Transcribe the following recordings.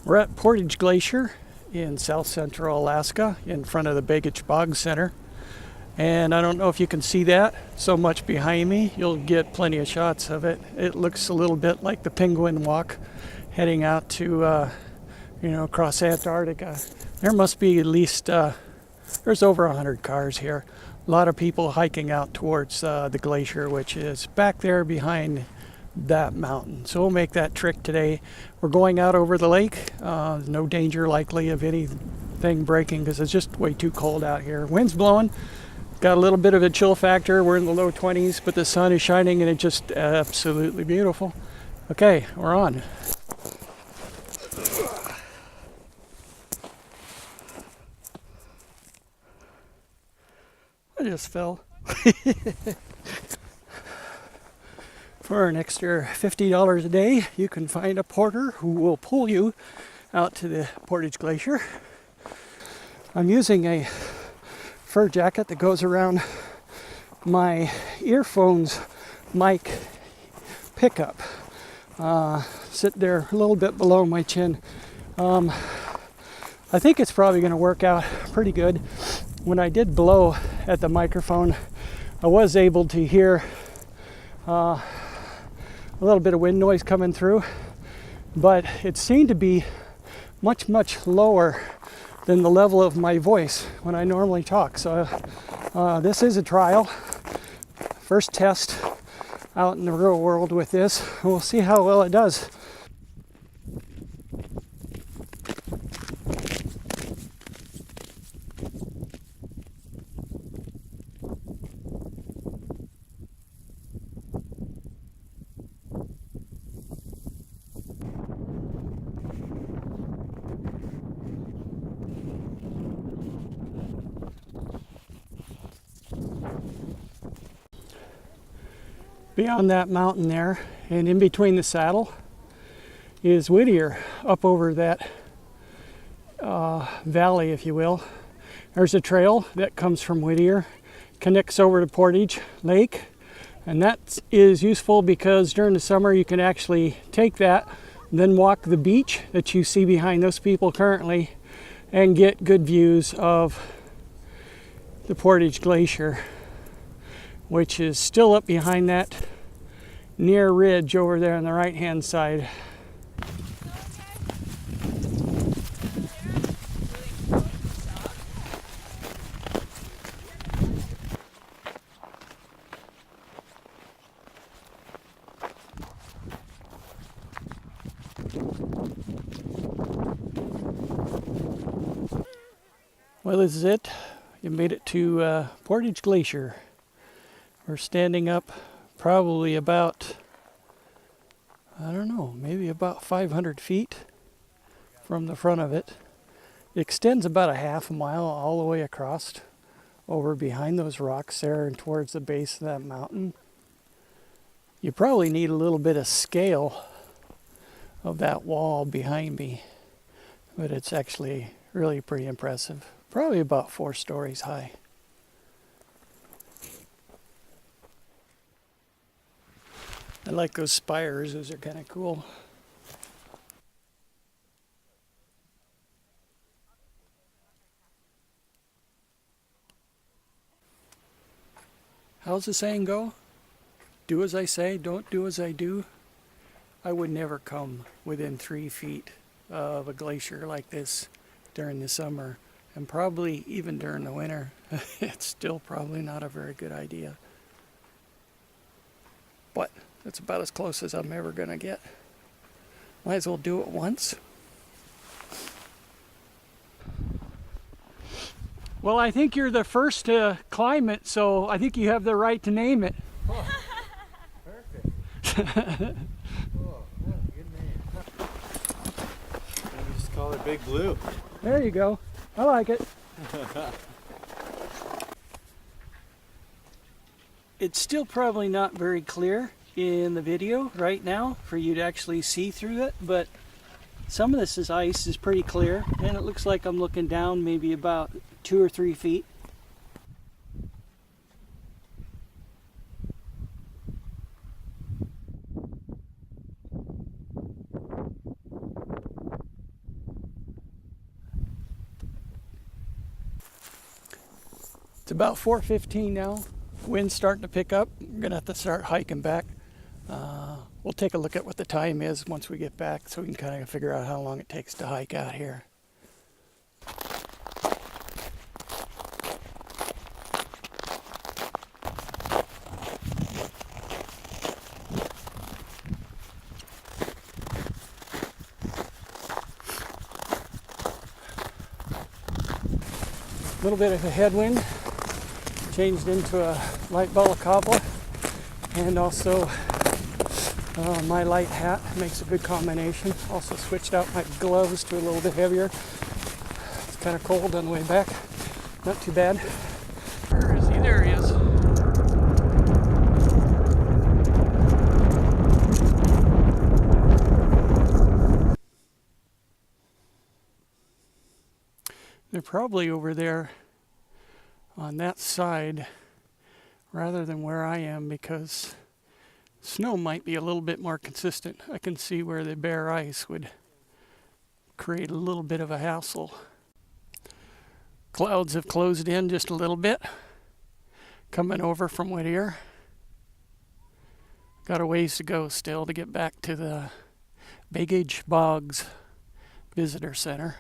We're at Portage Glacier in south central Alaska in front of the Baggage Bog Center. And I don't know if you can see that so much behind me. You'll get plenty of shots of it. It looks a little bit like the Penguin Walk heading out to, across Antarctica. There must be at least, there's over 100 cars here. A lot of people hiking out towards the glacier, which is back there behind that mountain. So we'll make that trek today. We're going out over the lake. No danger likely of anything breaking because it's just way too cold out here. Wind's blowing. Got a little bit of a chill factor. We're in the low 20s, but the sun is shining and it's just absolutely beautiful. Okay, we're on. I just fell. For an extra $50 a day, you can find a porter who will pull you out to the Portage Glacier. I'm using a fur jacket that goes around my earphones mic pickup. Sit there a little bit below my chin. I think it's probably going to work out pretty good. When I did blow at the microphone, I was able to hear a little bit of wind noise coming through, but it seemed to be much lower than the level of my voice when I normally talk. So this is a trial, first test out in the real world with this. We'll see how well it does. Beyond that mountain there, and in between the saddle, is Whittier, up over that valley, if you will. There's a trail that comes from Whittier, connects over to Portage Lake, and that is useful because during the summer you can actually take that, then walk the beach that you see behind those people currently, and get good views of the Portage Glacier, which is still up behind that near ridge over there on the right hand side. Well, this is it. You made it to Portage Glacier. We're standing up probably about, I don't know, maybe about 500 feet from the front of it. It extends about a half a mile all the way across over behind those rocks there and towards the base of that mountain. You probably need a little bit of scale of that wall behind me, but it's actually really pretty impressive. Probably about 4 stories high. I like those spires, those are kind of cool. How's the saying go? Do as I say, don't do as I do. I would never come within 3 feet of a glacier like this during the summer, and probably even during the winter. It's still probably not a very good idea. But that's about as close as I'm ever going to get. Might as well do it once. Well, I think you're the first to climb it, so I think you have the right to name it. Oh, perfect. Oh, what a good name. We just call it Big Blue. There you go. I like it. It's still probably not very clear in the video right now for you to actually see through it, but some of this ice is pretty clear, and it looks like I'm looking down maybe about 2 or 3 feet. It's about 4:15 now. Wind's starting to pick up. I'm gonna have to start hiking back. We'll take a look at what the time is once we get back so we can kind of figure out how long it takes to hike out here. A little bit of a headwind, changed into a light balaclava, and also my light hat makes a good combination. Also switched out my gloves to a little bit heavier. It's kind of cold on the way back. Not too bad. Where is he? There he is. They're probably over there on that side rather than where I am, because snow might be a little bit more consistent. I can see where the bare ice would create a little bit of a hassle. Clouds have closed in just a little bit, coming over from Whittier. Got a ways to go still to get back to the Baggage Bogs Visitor Center.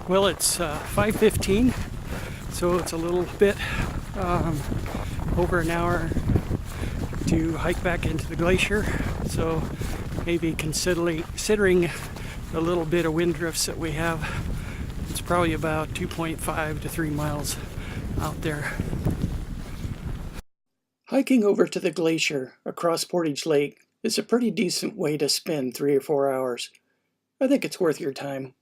Well, it's 5:15, so it's a little bit over an hour to hike back into the glacier. So maybe considering the little bit of wind drifts that we have, it's probably about 2.5 to 3 miles out there. Hiking over to the glacier across Portage Lake is a pretty decent way to spend 3 or 4 hours. I think it's worth your time.